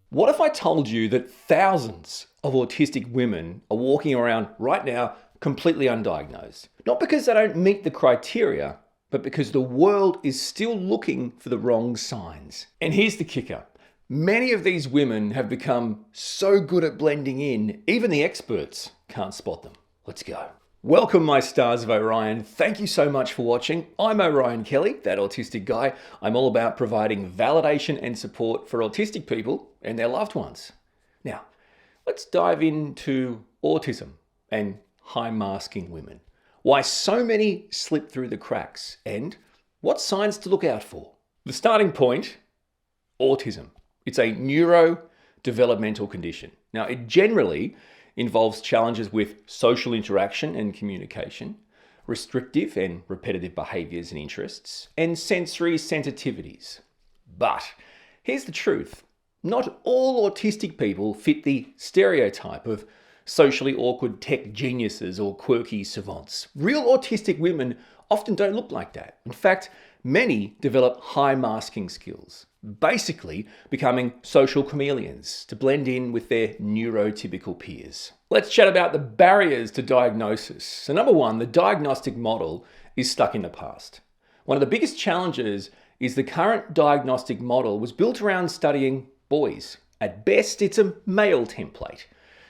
What if I told you that thousands of autistic women are walking around right now completely undiagnosed? Not because they don't meet the criteria, but because the world is still looking for the wrong signs. And here's the kicker. Many of these women have become so good at blending in, even the experts can't spot them. Let's go. Welcome, my stars of Orion. Thank you so much for watching. I'm Orion Kelly, that autistic guy. I'm all about providing validation and support for autistic people and their loved ones. Now, let's dive into autism and high-masking women. Why so many slip through the cracks and what signs to look out for. The starting point, autism. It's a neurodevelopmental condition. Now, it generally involves challenges with social interaction and communication, restrictive and repetitive behaviors and interests, and sensory sensitivities. But here's the truth. Not all autistic people fit the stereotype of socially awkward tech geniuses or quirky savants. Real autistic women often don't look like that. In fact, many develop high masking skills, basically becoming social chameleons to blend in with their neurotypical peers. Let's chat about the barriers to diagnosis. So number one, the diagnostic model is stuck in the past. One of the biggest challenges is the current diagnostic model was built around studying boys. At best, it's a male template,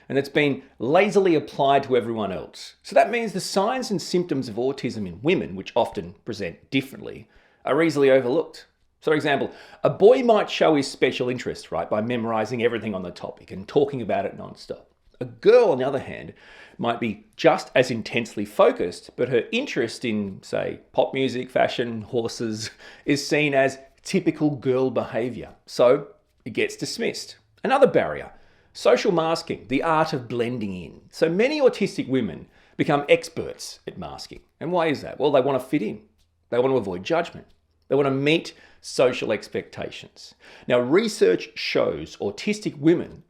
and it's been lazily applied to everyone else. So that means the signs and symptoms of autism in women, which often present differently, are easily overlooked. So, for example, a boy might show his special interest, right, by memorizing everything on the topic and talking about it non-stop. A girl, on the other hand, might be just as intensely focused, but her interest in, say, pop music, fashion, horses, is seen as typical girl behavior. So it gets dismissed. Another barrier, social masking, the art of blending in. So many autistic women become experts at masking. And why is that? Well, they want to fit in. They want to avoid judgment. They want to meet social expectations. Now, research shows autistic women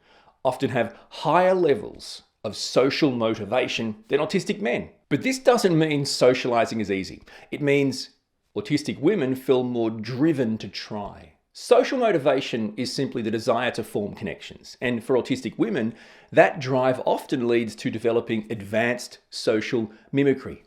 often have higher levels of social motivation than autistic men. But this doesn't mean socializing is easy. It means autistic women feel more driven to try. Social motivation is simply the desire to form connections. And for autistic women, that drive often leads to developing advanced social mimicry,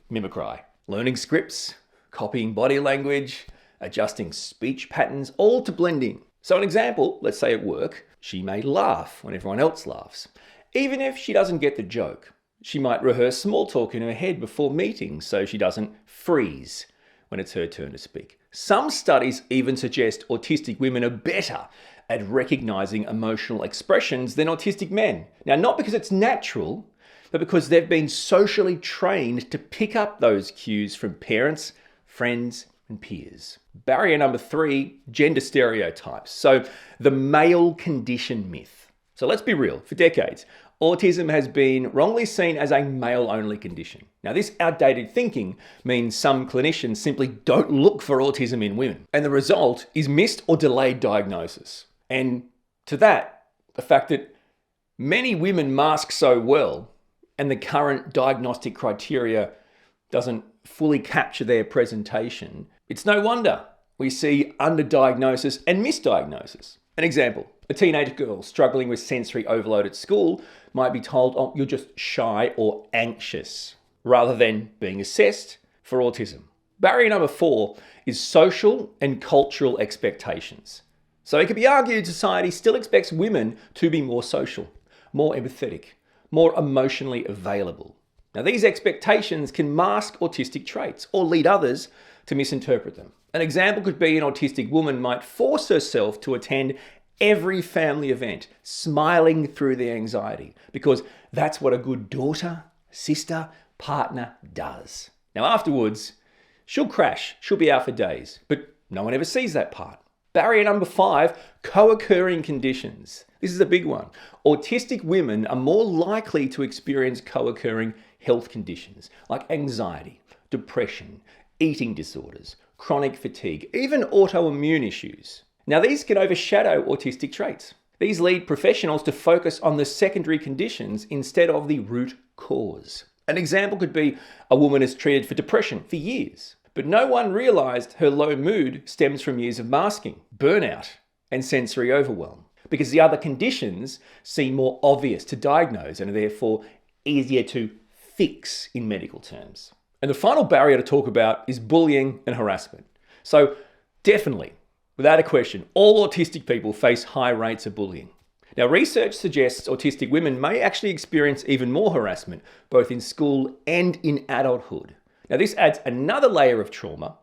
learning scripts, copying body language, adjusting speech patterns, all to blend in. So an example, let's say at work, she may laugh when everyone else laughs. Even if she doesn't get the joke, she might rehearse small talk in her head before meetings so she doesn't freeze when it's her turn to speak. Some studies even suggest autistic women are better at recognizing emotional expressions than autistic men. Now, not because it's natural, but because they've been socially trained to pick up those cues from parents, friends, and peers. Barrier number three, gender stereotypes. So the male condition myth. So let's be real, for decades, autism has been wrongly seen as a male-only condition. Now, this outdated thinking means some clinicians simply don't look for autism in women. And the result is missed or delayed diagnosis. And to that, the fact that many women mask so well and the current diagnostic criteria doesn't fully capture their presentation, it's no wonder we see underdiagnosis and misdiagnosis. An example, a teenage girl struggling with sensory overload at school might be told, oh, you're just shy or anxious, rather than being assessed for autism. Barrier number four is social and cultural expectations. So it could be argued society still expects women to be more social, more empathetic, more emotionally available. Now, these expectations can mask autistic traits or lead others to misinterpret them. An example could be an autistic woman might force herself to attend every family event, smiling through the anxiety, because that's what a good daughter, sister, partner does. Now, afterwards, she'll crash, she'll be out for days, but no one ever sees that part. Barrier number five, co-occurring conditions. This is a big one. Autistic women are more likely to experience co-occurring health conditions like anxiety, depression, eating disorders, chronic fatigue, even autoimmune issues. Now, these can overshadow autistic traits. These lead professionals to focus on the secondary conditions instead of the root cause. An example could be a woman is treated for depression for years, But no one realized her low mood stems from years of masking, burnout, and sensory overwhelm, because the other conditions seem more obvious to diagnose and are therefore easier to fix in medical terms. And the final barrier to talk about is bullying and harassment. So definitely, without a question, all autistic people face high rates of bullying. Now, research suggests autistic women may actually experience even more harassment, both in school and in adulthood. Now, this adds another layer of trauma,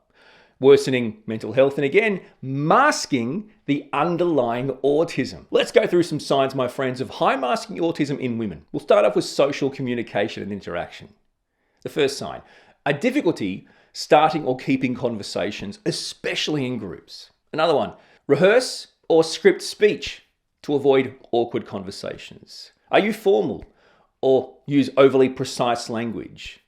worsening mental health, and again, masking the underlying autism. Let's go through some signs, my friends, of high masking autism in women. We'll start off with social communication and interaction. The first sign, a difficulty starting or keeping conversations, especially in groups. Another one, rehearse or script speech to avoid awkward conversations. Are you formal or use overly precise language?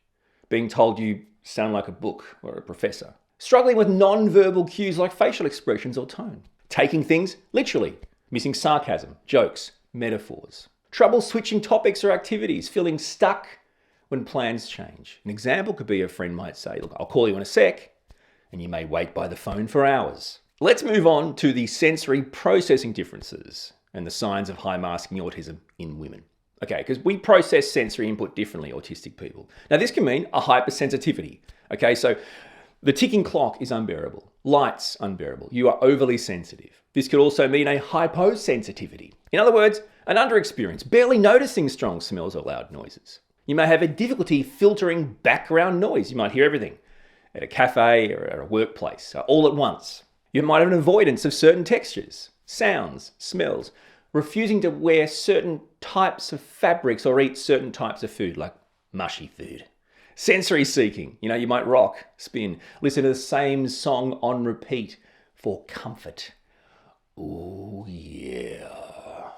Being told you sound like a book or a professor. Struggling with non-verbal cues like facial expressions or tone. Taking things literally. Missing sarcasm, jokes, metaphors. Trouble switching topics or activities. Feeling stuck when plans change. An example could be a friend might say, look, I'll call you in a sec, and you may wait by the phone for hours. Let's move on to the sensory processing differences and the signs of high masking autism in women. Okay, because we process sensory input differently, autistic people. Now, this can mean a hypersensitivity. Okay, so the ticking clock is unbearable. Lights unbearable. You are overly sensitive. This could also mean a hyposensitivity. In other words, an underexperience, barely noticing strong smells or loud noises. You may have a difficulty filtering background noise. You might hear everything at a cafe or at a workplace all at once. You might have an avoidance of certain textures, sounds, smells, refusing to wear certain types of fabrics or eat certain types of food, like mushy food. Sensory seeking, you might rock, spin, listen to the same song on repeat for comfort. Oh yeah.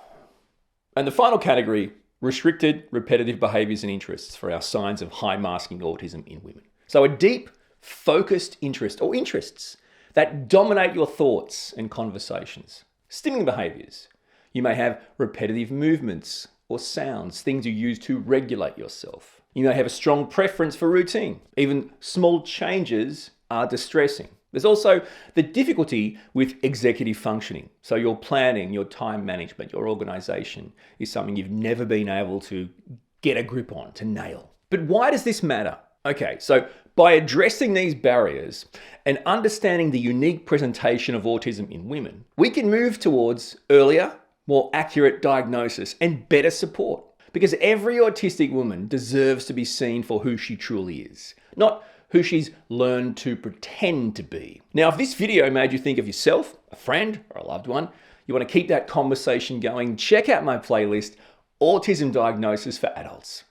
And the final category, restricted repetitive behaviors and interests for our signs of high masking autism in women. So a deep, focused interest or interests that dominate your thoughts and conversations. Stimming behaviors. You may have repetitive movements or sounds, things you use to regulate yourself. You may have a strong preference for routine. Even small changes are distressing. There's also the difficulty with executive functioning. So your planning, your time management, your organization is something you've never been able to get a grip on, to nail. But why does this matter? Okay, so by addressing these barriers and understanding the unique presentation of autism in women, we can move towards earlier, more accurate diagnosis and better support. Because every autistic woman deserves to be seen for who she truly is, not who she's learned to pretend to be. Now, if this video made you think of yourself, a friend, or a loved one, you want to keep that conversation going, check out my playlist, Autism Diagnosis for Adults.